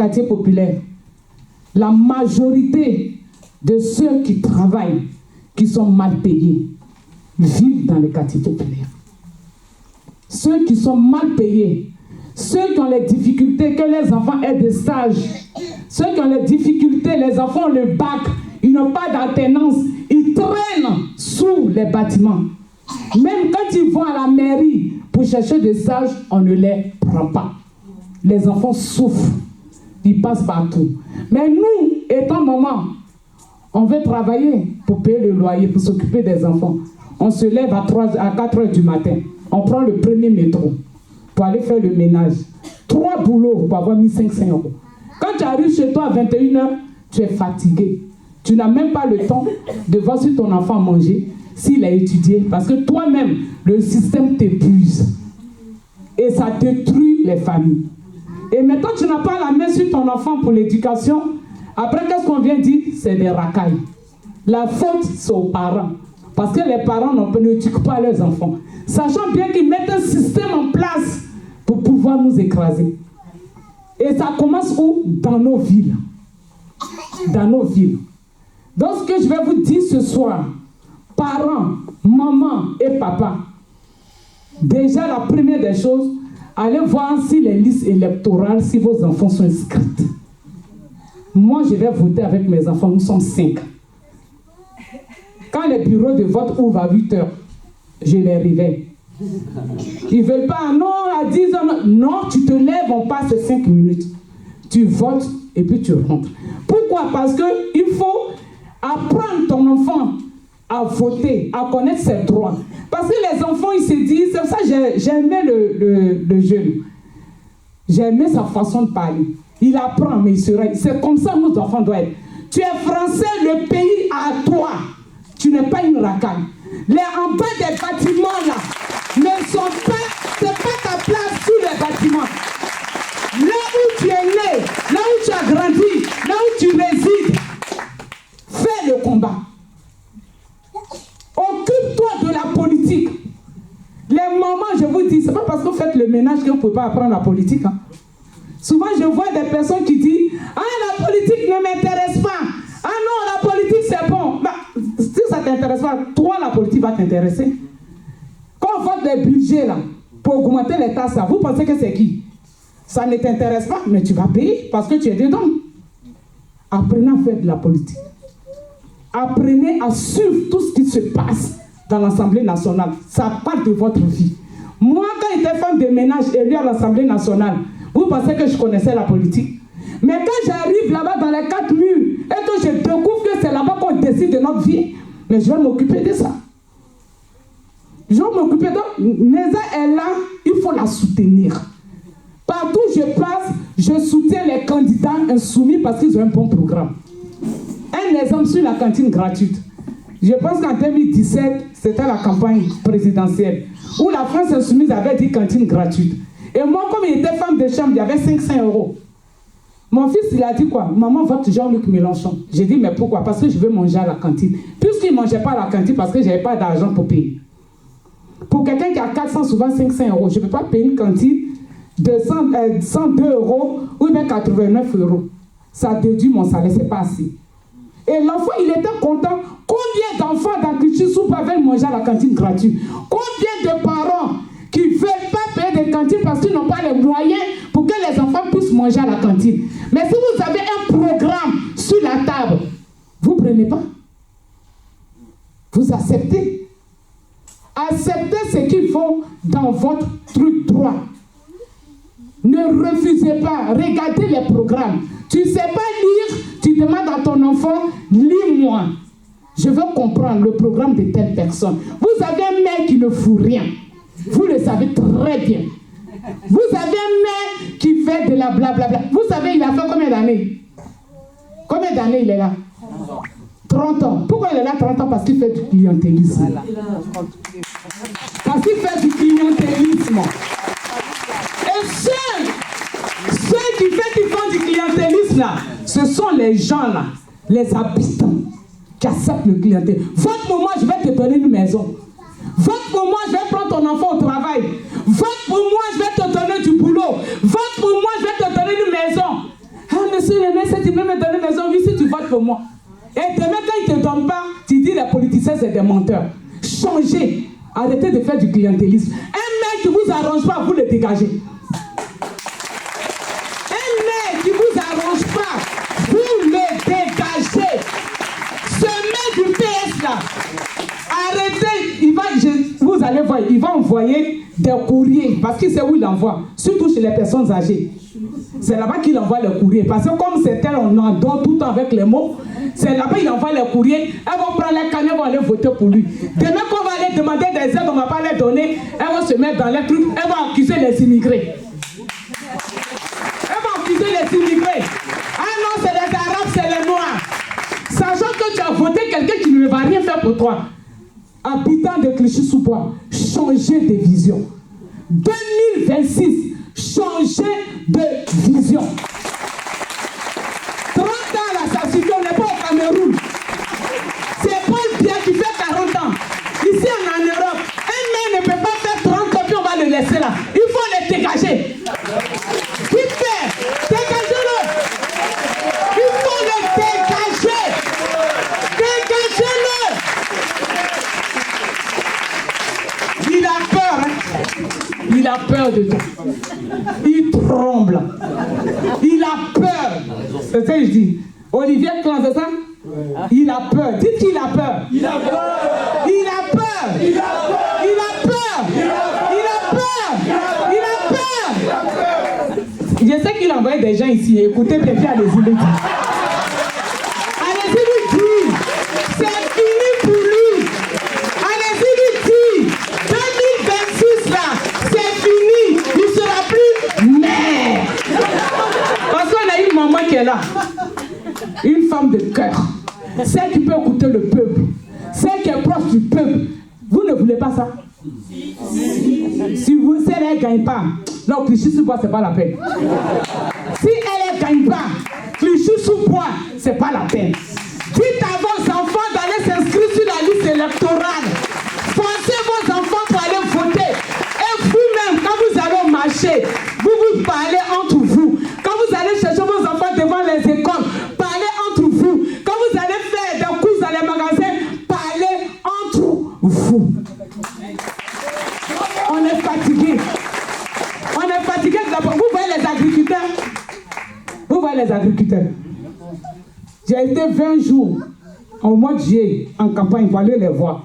quartiers populaires, la majorité de ceux qui travaillent, qui sont mal payés, vivent dans les quartiers populaires. Ceux qui sont mal payés, ceux qui ont les difficultés, que les enfants aient des stages, ceux qui ont les difficultés, les enfants ont le bac, ils n'ont pas d'alternance, ils traînent sous les bâtiments. Même quand ils vont à la mairie pour chercher des stages, on ne les prend pas. Les enfants souffrent, ils passent partout. Mais nous, étant maman, on veut travailler pour payer le loyer, pour s'occuper des enfants. On se lève à 4 heures du matin. On prend le premier métro pour aller faire le ménage. 3 boulots pour avoir 1500 €. Quand tu arrives chez toi à 21 h, tu es fatigué. Tu n'as même pas le temps de voir si ton enfant a mangé, s'il a étudié. Parce que toi-même, le système t'épuise. Et ça détruit les familles. Et maintenant, tu n'as pas la main sur ton enfant pour l'éducation. Après, qu'est-ce qu'on vient dire? C'est des racailles. La faute, c'est aux parents. Parce que les parents n'éduquent pas leurs enfants. Sachant bien qu'ils mettent un système en place pour pouvoir nous écraser. Et ça commence où? Dans nos villes. Dans nos villes. Donc, ce que je vais vous dire ce soir, parents, maman et papa, déjà la première des choses, allez voir si les listes électorales, si vos enfants sont inscrits. Moi, je vais voter avec mes enfants, nous sommes 5. Quand les bureaux de vote ouvrent à 8 h, je les réveille. Ils ne veulent pas, non, à 10 h, non, tu te lèves, on passe 5 minutes. Tu votes et puis tu rentres. Pourquoi? Parce qu'il faut apprendre ton enfant à voter, à connaître ses droits. Parce que les enfants, ils se disent, c'est pour ça que j'ai aimé le jeune. J'ai aimé sa façon de parler. Il apprend, mais il sera. C'est comme ça que nos enfants doivent être. Tu es français, le pays à toi. Tu n'es pas une racaille. Les en bas des bâtiments là ne sont pas, c'est pas ta place sous les bâtiments. Là où tu es né, là où tu as grandi, là où tu résides, fais le combat. Occupe-toi de la politique. Les mamans, je vous dis, c'est pas parce que vous faites le ménage que vous ne pouvez pas apprendre la politique. Hein. Souvent, je vois des personnes qui disent « Ah, la politique ne m'intéresse pas. Ah non, la politique, c'est bon. Bah, » Si ça ne t'intéresse pas, toi, la politique va t'intéresser. Quand on vote des budgets là, pour augmenter les taxes, vous pensez que c'est qui? Ça ne t'intéresse pas, mais tu vas payer parce que tu es dedans. Apprenez à faire de la politique. Apprenez à suivre tout ce qui se passe dans l'Assemblée nationale. Ça part de votre vie. Moi, quand j'étais femme de ménage élue à l'Assemblée nationale, vous pensez que je connaissais la politique? Mais quand j'arrive là-bas dans les 4 murs et que je découvre que c'est là-bas qu'on décide de notre vie, mais je vais m'occuper de ça. Je vais m'occuper de... Neza est là, il faut la soutenir. Partout où je passe, je soutiens les candidats insoumis parce qu'ils ont un bon programme. Un exemple sur la cantine gratuite. Je pense qu'en 2017, c'était la campagne présidentielle où la France insoumise avait dit cantine gratuite. Et moi, comme il était femme de chambre, il y avait 500 €. Mon fils, il a dit quoi? Maman vote Jean-Luc Mélenchon. J'ai dit, mais pourquoi? Parce que je veux manger à la cantine. Puisqu'il ne mangeait pas à la cantine, parce que je n'avais pas d'argent pour payer. Pour quelqu'un qui a 400, souvent 500 €, je ne peux pas payer une cantine de 102 € ou bien 89 €. Ça déduit mon salaire, ce n'est pas assez. Et l'enfant, il était content. Combien d'enfants d'Agriculture peuvent manger à la cantine gratuite? Combien de parents qui ne veulent pas payer des cantines parce qu'ils n'ont pas les moyens pour que les enfants puissent manger à la cantine? Mais si vous avez un programme sur la table, vous ne prenez pas. Vous acceptez. Acceptez ce qu'il faut dans votre truc droit. Ne refusez pas. Regardez les programmes. Tu ne sais pas lire, tu demandes à ton enfant, lis-moi. Je veux comprendre le programme de telle personne. Vous avez un maire qui ne fout rien. Vous le savez très bien. Vous avez un maire qui fait de la blablabla. Vous savez, il a fait combien d'années? Combien d'années il est là? 30 ans. Pourquoi il est là 30 ans? Parce qu'il fait du clientélisme. Parce qu'il fait du clientélisme. Et ceux qui font du clientélisme là, ce sont les gens là, les habitants qui acceptent le clientélisme. Vote pour moi, je vais te donner une maison. Vote pour moi, je vais prendre ton enfant au travail. Vote pour moi, je vais te donner du boulot. Vote pour moi, je vais te donner une maison. Ah, menteurs. Changez. Arrêtez de faire du clientélisme. Un mec qui ne vous arrange pas, vous le dégagez. Un mec qui ne vous arrange pas, vous le dégagez. Ce mec du PS là, arrêtez. Vous allez voir, il va envoyer des courriers parce qu'il sait où il envoie, surtout chez les personnes âgées. C'est là-bas qu'il envoie les courriers. Parce que comme c'est tel, on en donne tout le temps avec les mots. C'est là-bas qu'il envoie les courriers. Elles vont prendre les canets, elles vont aller voter pour lui. Demain qu'on va aller demander des aides, on ne va pas les donner. Elles vont se mettre dans les trucs. Elles vont accuser les immigrés. Elles vont accuser les immigrés. Ah non, c'est les Arabes, c'est les Noirs. Sachant que tu as voté quelqu'un qui ne va rien faire pour toi. Habitant de Clichy-sous-Bois, changez de vision. 2026, changez de vision. 30 ans là, ça suffit, on n'est pas au Cameroun. C'est Paul Biya qui fait 40 ans. Ici, on est en Europe. Un mec ne peut pas faire 30 ans, puis on va le laisser là. Il faut les dégager. Qui fait? Dégagez-le. Il faut le dégager. Dégagez-le. Il a peur, hein? Il a peur de toi. Il tremble. Il a peur. C'est ça que je dis. Olivier Clan, c'est ça? Il a peur. Dites qu'il a peur. Il a peur. Il a peur. Il a peur. Il a peur. Il a peur. Il a peur. Je sais qu'il envoie des gens ici. Écoutez, peut-être allez-y le dire. Allez-y lui dire. C'est fini pour lui. Allez-y lui dire. 2026 là, c'est fini. Il ne sera plus maire. Parce qu'on a une maman qui est là. Une femme de cœur. Celle qui peut écouter le peuple. Celle qui est proche du peuple. Vous ne voulez pas ça? Si elle ne gagne pas, non, Clichy-sous-Bois, ce n'est pas la peine. Si elle ne gagne pas, Clichy-sous-Bois, ce n'est pas la peine. Dites à vos enfants d'aller s'inscrire sur la liste électorale. Forcez vos enfants pour aller voter. Et vous-même, quand vous allez au marché, vous parlez entre vous. Quand vous allez chercher vos enfants devant les écoles, parlez entre vous. Quand vous allez faire des courses dans les magasins, parlez entre vous. On est fatigué. On est fatigué. Vous voyez les agriculteurs. Vous voyez les agriculteurs. J'ai été 20 jours au mois de juillet en campagne pour aller les voir.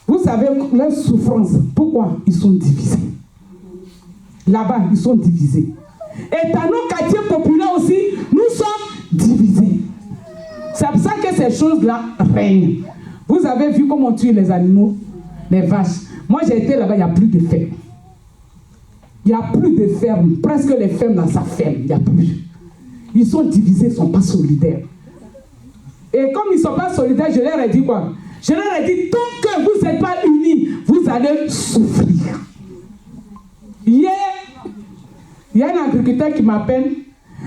Vous savez leur souffrance. Pourquoi ils sont divisés? Là-bas, ils sont divisés. Et dans nos quartiers populaires aussi, nous sommes divisés. C'est pour ça que ces choses-là règnent. Vous avez vu comment on tue les animaux, les vaches. Moi, j'ai été là-bas, il n'y a plus de fermes. Il n'y a plus de fermes. Presque les fermes, là, ça ferme. Il n'y a plus. Ils sont divisés, ils ne sont pas solidaires. Et comme ils ne sont pas solidaires, je leur ai dit quoi? Je leur ai dit, tant que vous n'êtes pas unis, vous allez souffrir. Hier, il y a un agriculteur qui m'appelle.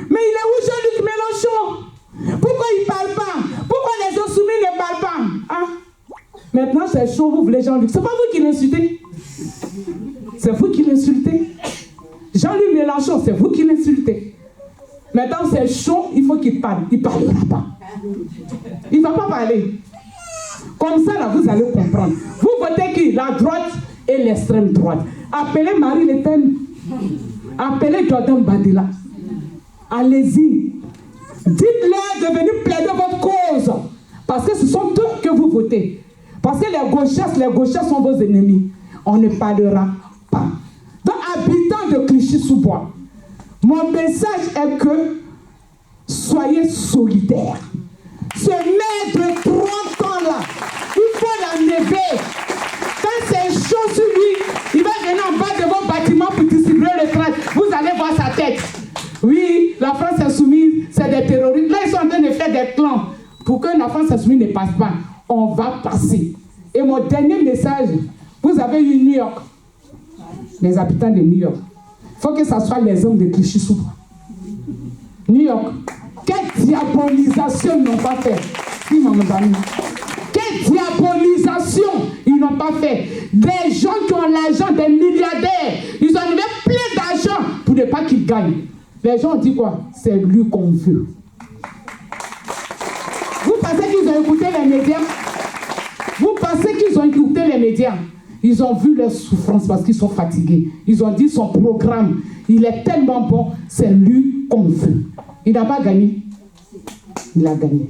Mais il est où Jean-Luc Mélenchon? Pourquoi il ne parle pas? Pourquoi les autres soumis ne parlent pas? Hein? Maintenant c'est chaud, vous voulez Jean-Luc. C'est pas vous qui l'insultez. C'est vous qui l'insultez. Jean-Luc Mélenchon, c'est vous qui l'insultez. Maintenant c'est chaud, il faut qu'il parle. Il ne parlera pas. Il ne va pas parler. Comme ça, là, vous allez comprendre. Vous votez qui? La droite et l'extrême droite. Appelez Marie-Le Pen. Appelez Jordan Bardella. Allez-y. Dites-leur de venir plaider votre cause. Parce que ce sont eux que vous votez. Parce que les gauchistes sont vos ennemis. On ne parlera pas. Donc, habitants de Clichy-sous-Bois, mon message est que soyez solidaires. Ce maire de 30 ans là, il faut l'enlever. Quand c'est chaud sur lui, il va venir en bas de vos bâtiments pour distribuer le train. Vous allez voir sa tête. Oui, la France insoumise, c'est des terroristes. Là, ils sont en train de faire des clans pour que la France insoumise ne passe pas. On va passer. Et mon dernier message, vous avez eu New York, les habitants de New York. Il faut que ce soit les hommes de Clichy-sous-Bois. New York, quelle diabolisation ils n'ont pas fait? Si, mon ami. Quelle diabolisation ils n'ont pas fait? Des gens qui ont l'argent, des milliardaires, ils ont mis plein d'argent pour ne pas qu'ils gagnent. Les gens ont dit quoi? C'est lui qu'on veut. Vous pensez qu'ils ont écouté les médias? Vous ils ont écouté les médias. Ils ont vu leur souffrance parce qu'ils sont fatigués. Ils ont dit son programme, il est tellement bon, c'est lui qu'on veut. Il n'a pas gagné. Il a gagné.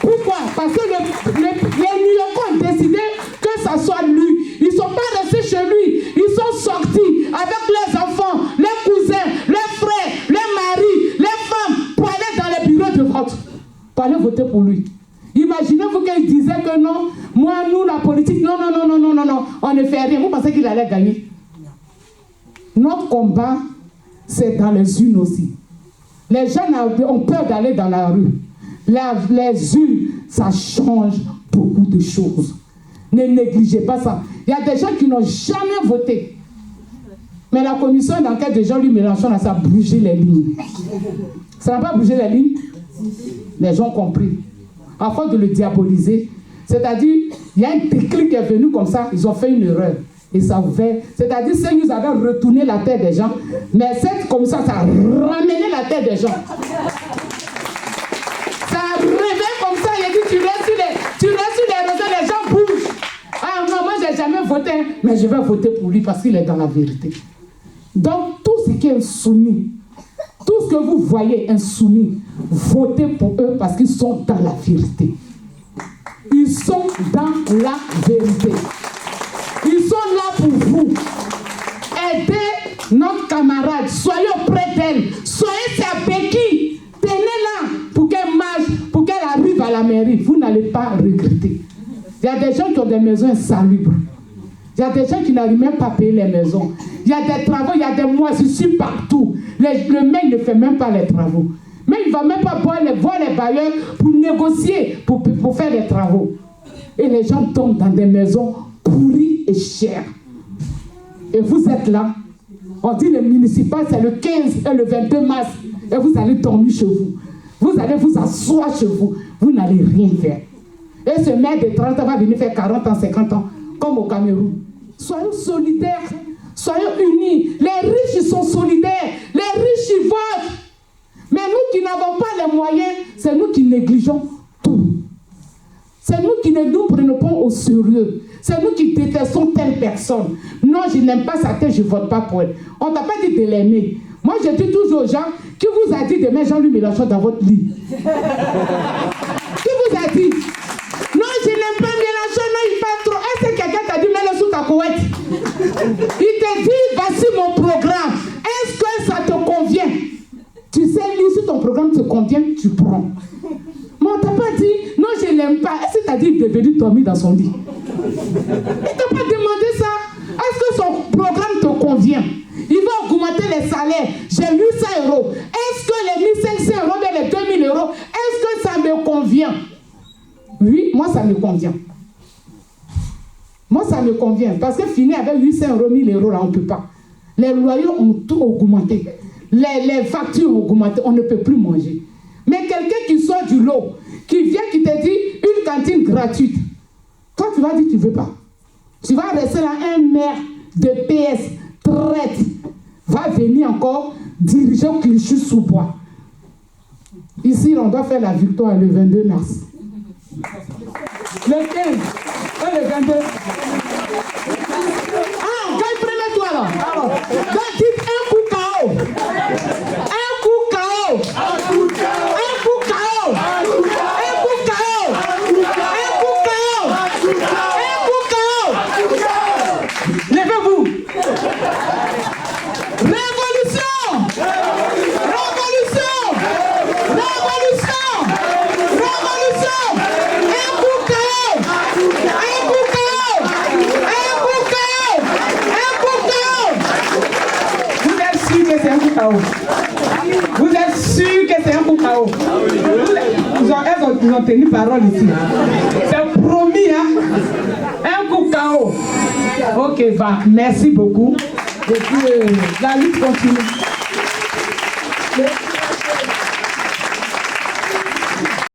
Pourquoi? Parce que les New-Yorkais ont décidé que ça soit lui. Ils ne sont pas restés chez lui. Ils sont sortis avec leurs enfants, leurs cousins, leurs frères, leurs maris, leurs femmes pour aller dans les bureaux de vote. Pour aller voter pour lui. Imaginez-vous qu'il disait que non, moi, nous, la politique, non, on ne fait rien. Vous pensez qu'il allait gagner? Notre combat, c'est dans les urnes aussi. Les gens ont peur d'aller dans la rue. Les urnes, ça change beaucoup de choses. Ne négligez pas ça. Il y a des gens qui n'ont jamais voté. Mais la commission d'enquête de Jean-Luc Mélenchon, ça a bougé les lignes. Ça n'a pas bougé les lignes? Les gens ont compris. Afin de le diaboliser. C'est-à-dire, il y a un déclic qui est venu comme ça, ils ont fait une erreur. Et ça ouvert. C'est-à-dire, CNews avait retourné la tête des gens, mais cette comme ça a ramené la tête des gens. Ça a réveillé comme ça, il a dit, tu restes sur les réseaux, les gens bougent. Ah non, moi j'ai jamais voté, mais je vais voter pour lui parce qu'il est dans la vérité. Donc, tout ce qui est insoumis, tout ce que vous voyez insoumis, votez pour eux parce qu'ils sont dans la vérité. Ils sont dans la vérité. Ils sont là pour vous. Aidez notre camarade. Soyez auprès d'elle. Soyez sa béquille. Tenez-la pour qu'elle marche, pour qu'elle arrive à la mairie. Vous n'allez pas regretter. Il y a des gens qui ont des maisons insalubres. Il y a des gens qui n'arrivent même pas à payer les maisons. Il y a des travaux, il y a des moisissures partout. Le maire ne fait même pas les travaux. Mais il ne va même pas voir les bailleurs pour négocier, pour faire les travaux. Et les gens tombent dans des maisons pourries et chères. Et vous êtes là. On dit le municipal, c'est le 15 et le 22 mars. Et vous allez dormir chez vous. Vous allez vous asseoir chez vous. Vous n'allez rien faire. Et ce maire de 30 ans va venir faire 40 ans, 50 ans, comme au Cameroun. Soyons solidaires. Soyons unis. Les riches, ils sont solidaires. Les riches, ils votent. Mais nous qui n'avons pas les moyens, c'est nous qui négligeons tout. C'est nous qui ne nous prenons pas au sérieux. C'est nous qui détestons telle personne. Non, je n'aime pas sa tête, je ne vote pas pour elle. On ne t'a pas dit de l'aimer. Moi, je dis toujours aux gens, qui vous a dit de mettre Jean-Luc Mélenchon dans votre lit? Qui vous a dit? Non, je n'aime pas Mélenchon, non, il parle trop. Est-ce que quelqu'un t'a dit, mets-le sous ta couette? Il te dit, voici mon programme. Est-ce que ça te convient? Tu sais, lui, si ton programme te convient, tu prends. Mais on ne t'a pas dit, non, je ne l'aime pas. Est-ce que tu as dit qu'il est venu dormir dans son lit? Il ne t'a pas demandé ça. Est-ce que son programme te convient? Il va augmenter les salaires. J'ai 800 €. Est-ce que les 1500 €, mais les 2000 €, est-ce que ça me convient? Oui, moi, ça me convient. Moi, ça me convient. Parce que finir avec 800 €, 1000 €, là, on ne peut pas. Les loyers ont tout augmenté. Les factures ont augmenté. On ne peut plus manger. Mais quelqu'un qui sort du lot, qui vient, qui te dit une cantine gratuite, toi, tu vas dire tu ne veux pas. Tu vas rester là, un maire de PS, traite, va venir encore diriger Clichy-sous-Bois. Ici, on doit faire la victoire le 22 mars. Le 15 et le 22. Ah, gagne premier toi là. Alors, dites un coup KO. Un coup KO. Un coup KO. Un coup KO. Un coup KO. Un coup KO. Un coup KO. Levez-vous. Révolution. Révolution. Révolution. Révolution. Un coup KO. Un coup KO. Un coup KO. Un coup KO. Vous êtes sûr que c'est un coup KO? Vous êtes sûr que c'est un coup KO? Ils ont tenu parole ici. C'est promis, hein? Un coup KO. Ok, va. Merci beaucoup. Et puis, la lutte continue.